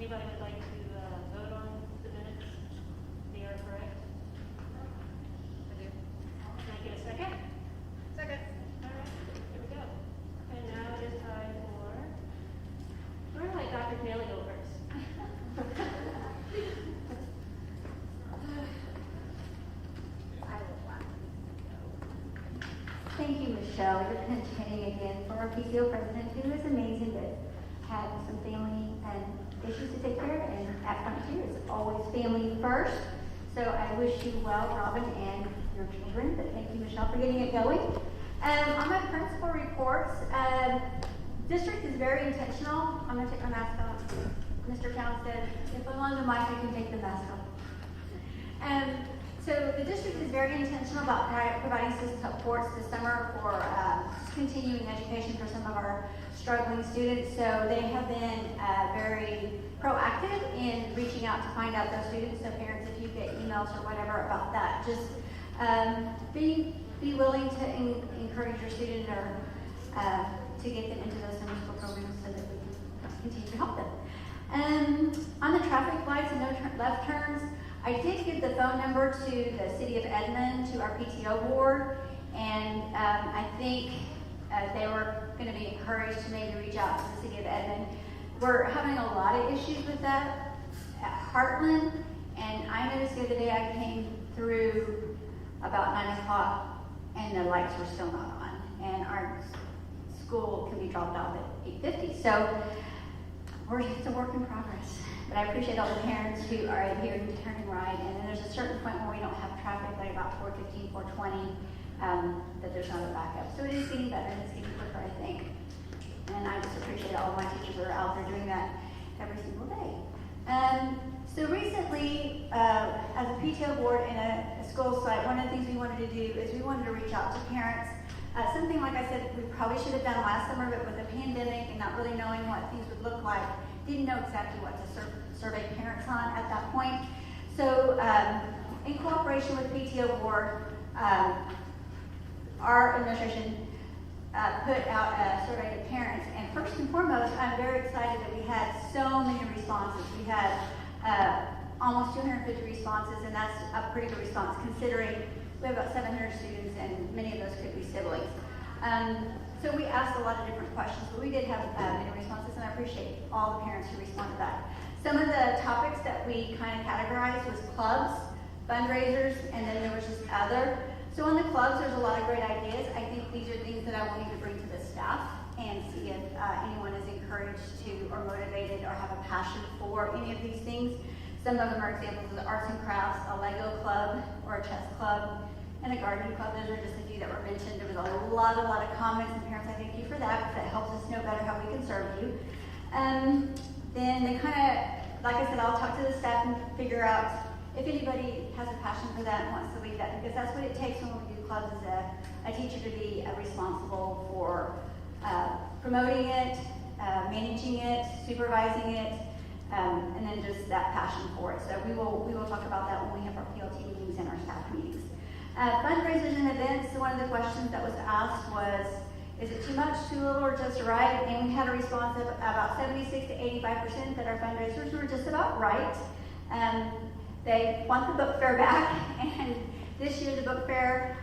anybody would like to vote on the minutes? They are correct? I do. Can I get a second? Second. All right, here we go. And now it is time for, we're like Dr. Bailey go first. Thank you, Michelle. You're continuing again for our PTO president, who is amazing, but had some family and issues to take care of, and at Frontier is always family first. So I wish you well, Robin, and your children, but thank you, Michelle, for getting it going. On my principal reports, district is very intentional. I'm going to take my mask off. Mr. Townsend, if I'm on the mic, I can take the mask off. So the district is very intentional about providing supports this summer for continuing education for some of our struggling students. So they have been very proactive in reaching out to find out those students. So parents, if you get emails or whatever about that, just be willing to encourage your student or to get them into those summer school programs so that we can continue to help them. On the traffic lights and no left turns, I did give the phone number to the City of Edmond, to our PTO board, and I think they were going to be encouraged to maybe reach out to the City of Edmond. We're having a lot of issues with that at Heartland, and I noticed the other day I came through about 9 o'clock and the lights were still not on, and our school can be dropped off at 8:50. So it's a work in progress. But I appreciate all the parents who are adhering to turning right, and then there's a certain point where we don't have traffic, like about 4:15, 4:20, that there's not a backup. So it is getting better, and it's getting quicker, I think. And I just appreciate all of my teachers that are out there doing that every single day. So recently, as a PTO board in a school site, one of the things we wanted to do is we wanted to reach out to parents. Something like I said, we probably should have done last summer, but with the pandemic and not really knowing what things would look like, didn't know exactly what to survey parents on at that point. So in cooperation with PTO board, our administration put out a survey to parents. And first and foremost, I'm very excited that we had so many responses. We had almost 250 responses, and that's a pretty good response considering we have about 700 students and many of those could be siblings. So we asked a lot of different questions, but we did have many responses, and I appreciate all the parents who responded to that. Some of the topics that we kind of categorized was clubs, fundraisers, and then there was just other. So on the clubs, there's a lot of great ideas. I think these are things that I will need to bring to the staff and see if anyone is encouraged to or motivated or have a passion for any of these things. Some of them are examples of the arts and crafts, a Lego club or a chess club, and a gardening club. Those are just a few that were mentioned. There was a lot of comments, and parents, I thank you for that, because that helps us know better how we can serve you. Then they kind of, like I said, I'll talk to the staff and figure out if anybody has a passion for that and wants to lead that, because that's what it takes when we do clubs, is a teacher to be responsible for promoting it, managing it, supervising it, and then just that passion for it. So we will talk about that when we have our PLT meetings and our staff meetings. Fundraisers and events, one of the questions that was asked was, is it too much, too little, or just right? And we had a response of about 76 to 85% that our fundraisers were just about right. They want the book fair back, and this year the book fair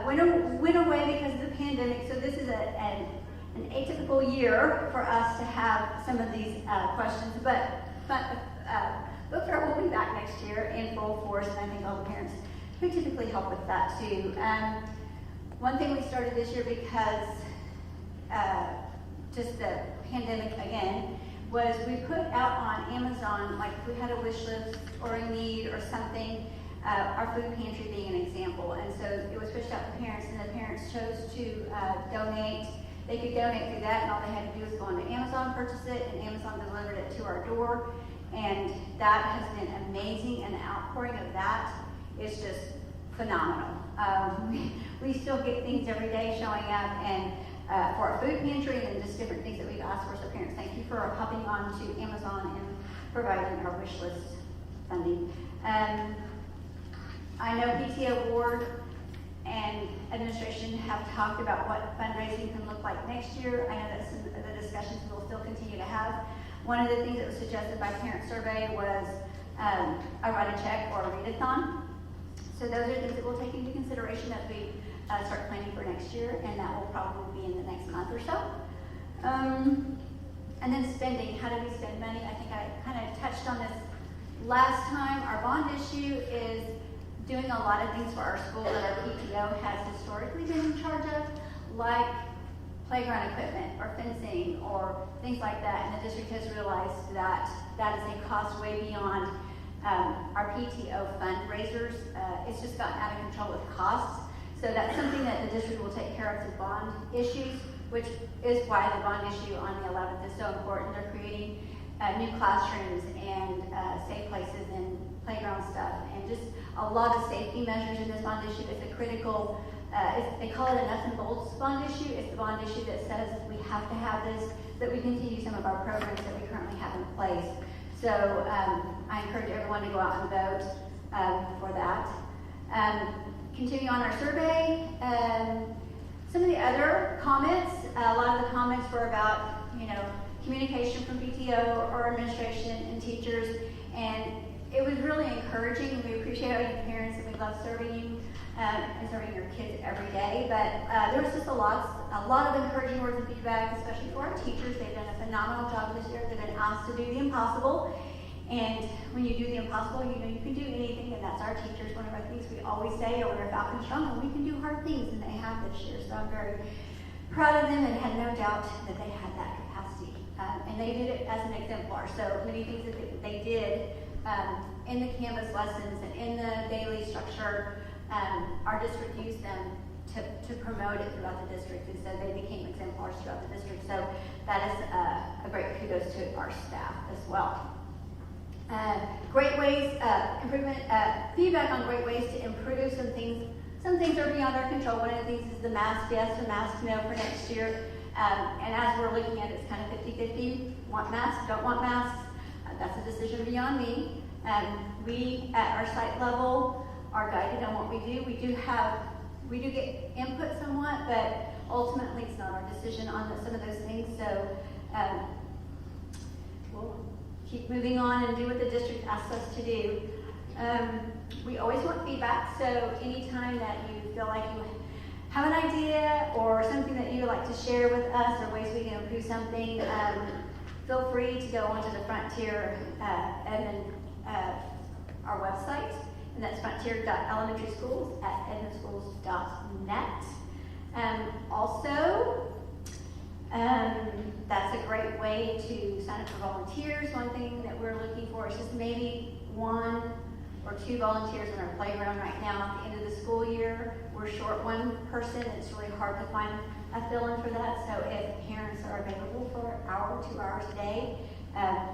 went away because of the pandemic, so this is an atypical year for us to have some of these questions, but book fair will be back next year in full force, and I think all the parents who typically help with that too. One thing we started this year because just the pandemic again, was we put out on Amazon, like if we had a wish list or a need or something, our food pantry being an example. And so it was pushed out to parents, and the parents chose to donate. They could donate through that, and all they had to do was go onto Amazon, purchase it, and Amazon delivered it to our door. And that has been amazing, and the outpouring of that is just phenomenal. We still get things every day showing up, and for our food pantry, and just different things that we've asked for. So parents, thank you for hopping on to Amazon and providing our wish list funding. I know PTO board and administration have talked about what fundraising can look like next year. I know that's some of the discussions we'll still continue to have. One of the things that was suggested by parent survey was a write a check or a readathon. So those are things that we'll take into consideration as we start planning for next year, and that will probably be in the next month or so. And then spending, how do we spend money? I think I kind of touched on this last time. Our bond issue is doing a lot of things for our school that our PTO has historically been in charge of, like playground equipment or fencing or things like that. And the district has realized that that is a cost way beyond our PTO fundraisers. It's just gotten out of control with costs. So that's something that the district will take care of through bond issues, which is why the bond issue on the 11th is so important. They're creating new classrooms and safe places and playground stuff, and just a lot of safety measures in this bond issue. It's a critical, they call it a nuts and bolts bond issue. It's the bond issue that says we have to have this, that we continue some of our programs that we currently have in place. So I encourage everyone to go out and vote for that. Continue on our survey. Some of the other comments, a lot of the comments were about, communication from PTO or administration and teachers, and it was really encouraging. We appreciate all you parents, and we love serving you and serving your kids every day. But there was just a lot of encouraging words and feedback, especially for our teachers. They've done a phenomenal job this year. They've been asked to do the impossible, and when you do the impossible, you can do anything, and that's our teachers. One of our things we always say, we're Falcon Strong, and we can do hard things, and they have this year. So I'm very proud of them, and had no doubt that they had that capacity. And they did it as an exemplar. So many things that they did in the Canvas lessons and in the daily structure, our district used them to promote it throughout the district, and so they became exemplars throughout the district. So that is a great kudos to our staff as well. Great ways, improvement, feedback on great ways to improve some things. Some things are beyond our control. One of the things is the mask yes or mask no for next year. And as we're looking at it, it's kind of 50-50. Want masks, don't want masks. That's a decision beyond me. We, at our site level, are guided on what we do. We do get input somewhat, but ultimately it's not our decision on some of those things. So we'll keep moving on and do what the district asks us to do. We always want feedback, so anytime that you feel like you have an idea or something that you would like to share with us or ways we can improve something, feel free to go onto the Frontier our website, and that's frontier.elementaryschools@edmondschools.net. Also, that's a great way to sign up for volunteers. One thing that we're looking for is just maybe 1 or 2 volunteers in our playground right now. At the end of the school year, we're short 1 person. It's really hard to find a fill-in for that. So if parents are available for an hour, 2 hours a day,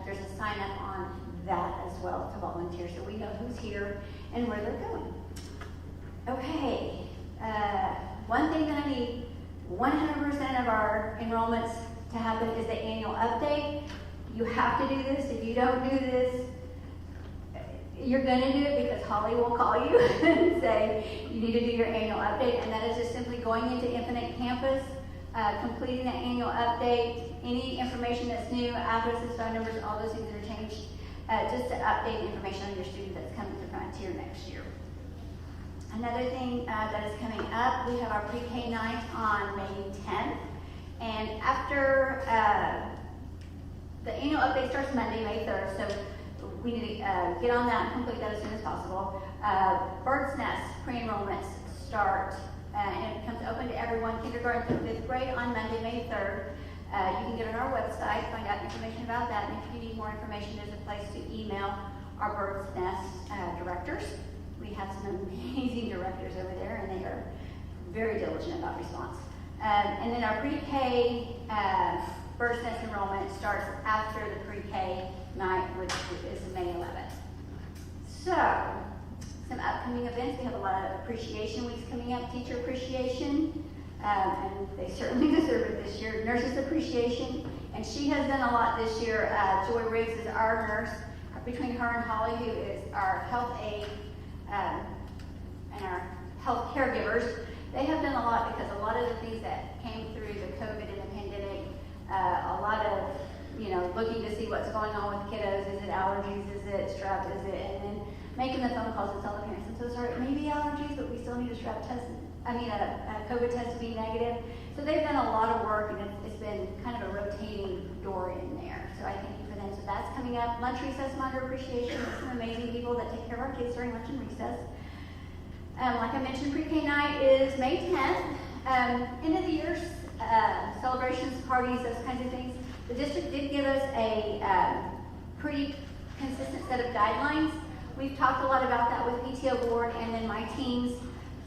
there's a sign up on that as well to volunteer, so we know who's here and where they're going. Okay, one thing that I need 100% of our enrollments to happen is the annual update. You have to do this. If you don't do this, you're going to do it because Holly will call you and say you need to do your annual update, and that is just simply going into Infinite Campus, completing that annual update, any information that's new, addresses, phone numbers, all those things that are changed, just to update information on your student that's coming to Frontier next year. Another thing that is coming up, we have our pre-K night on May 10th, and after the annual update starts Monday, May 3rd, so we need to get on that and complete that as soon as possible. Bird's Nest pre-enrollments start, and it becomes open to everyone, kindergarten through 5th grade, on Monday, May 3rd. You can get on our website, find out information about that, and if you need more information, there's a place to email our Bird's Nest directors. We have some amazing directors over there, and they are very diligent about response. And then our pre-K Bird's Nest enrollment starts after the pre-K night, which is May 11th. So, some upcoming events. We have a lot of appreciation weeks coming up, teacher appreciation, and they certainly deserve it this year. Nurses appreciation, and she has done a lot this year. Joy Riggs is our nurse. Between her and Holly, who is our health aide and our health caregivers, they have done a lot because a lot of the things that came through the COVID and the pandemic, a lot of you know, looking to see what's going on with kiddos. Is it allergies? Is it strep? Is it, and then making the phone calls to tell the parents, I'm so sorry, it may be allergies, but we still need a strep test, a COVID test to be negative. So they've done a lot of work, and it's been kind of a rotating door in there. So I thank you for them. So that's coming up. Lunch recess monitor appreciation. There's some amazing people that take care of our kids during lunch and recess. Like I mentioned, pre-K night is May 10th. End of the year celebrations, parties, those kinds of things. The district did give us a pretty consistent set of guidelines. We've talked a lot about that with PTO board and then my teams,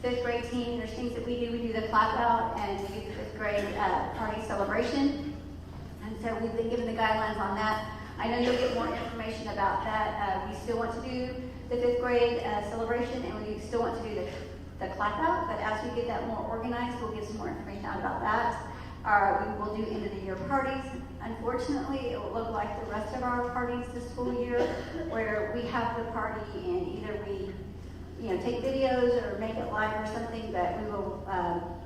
5th grade team. There's things that we do. We do the clap out and we do the 5th grade party celebration. And so we've been given the guidelines on that. I know you'll get more information about that. We still want to do the 5th grade celebration, and we still want to do the clap out, but as we get that more organized, we'll give some more information out about that. We will do end of the year parties. Unfortunately, it will look like the rest of our parties this school year, where we have the party and either we, you know, take videos or make it live or something, but we will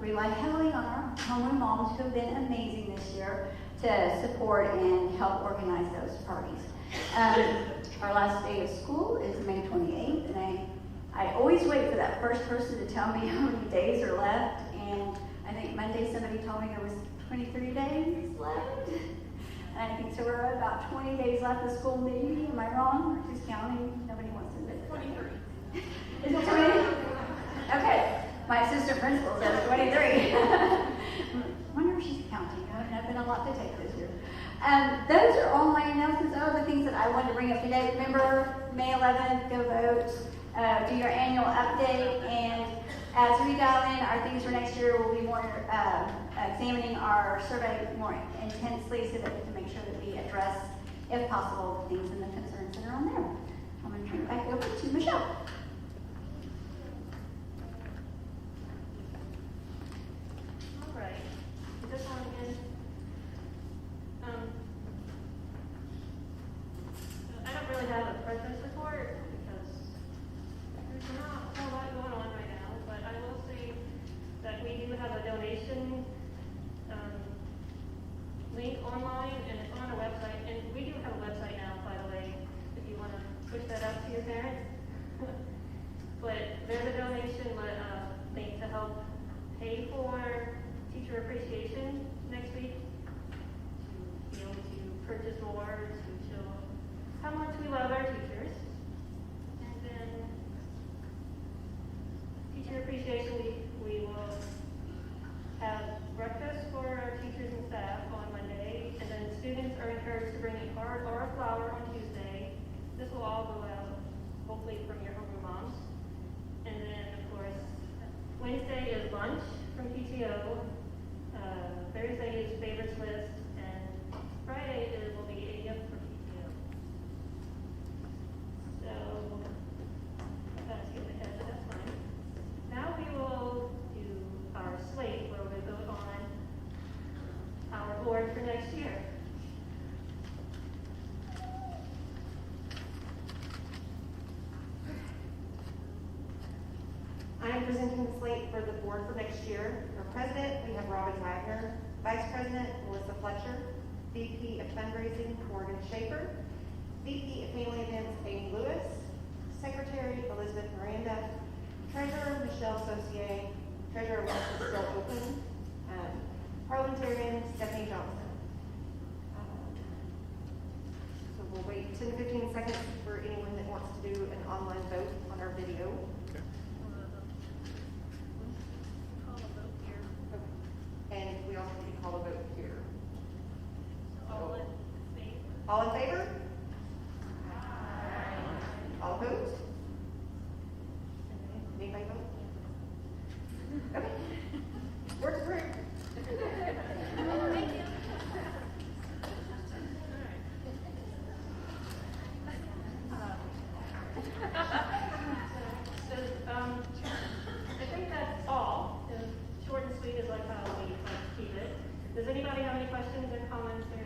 rely heavily on our homeroom moms who have been amazing this year to support and help organize those parties. Our last day of school is May 28th, and I always wait for that first person to tell me how many days are left, and I think Monday somebody told me there was 23 days left, and I think so we're at about 20 days left of school maybe. Am I wrong? Who's counting? Nobody wants to admit it. 23. Is it 20? Okay, my assistant principal says 23. Wonder if she's counting. I've been a lot to take this year. Those are all my announcements. Other things that I wanted to bring up today. Remember, May 11th, go vote. Do your annual update, and as we dial in our things for next year, we'll be more examining our survey more intensely so that we can make sure that we address, if possible, the things and the concerns that are on there. I'm going to turn it back over to Michelle. All right. Is this on again? I don't really have a president's report because there's not a whole lot going on right now, but I will say that we do have a donation link online, and it's on our website. And we do have a website now, by the way, if you want to push that out to your parents. But there's a donation link to help pay for teacher appreciation next week, to be able to purchase more, to show how much we love our teachers. And then teacher appreciation week, we will have breakfast for our teachers and staff on Monday, and then students are encouraged to bring a card or a flower on Tuesday. This will all go out, hopefully, from your homeroom moms. And then, of course, Wednesday is lunch from PTO. Thursday is favorites list, and Friday will be a gift for PTO. So, I'm kind of skipping ahead, but that's fine. Now we will do our slate, where we vote on our board for next year. I am presenting the slate for the board for next year. For president, we have Robin Wagner. Vice President, Melissa Fletcher. VP of Fundraising, Morgan Schaefer. VP of Family Events, Amy Lewis. Secretary, Elizabeth Miranda. Treasurer, Michelle Saucier. Treasurer, Melissa Still Open. Parliamentarian, Stephanie Johnson. So we'll wait 10 to 15 seconds for anyone that wants to do an online vote on our video. Call a vote here. And we also need to call a vote here. All in favor? All in favor? All opposed? Anybody vote? Okay. Works for it. Thank you. I think that's all. Short and sweet is like how we like to keep it. Does anybody have any questions or comments or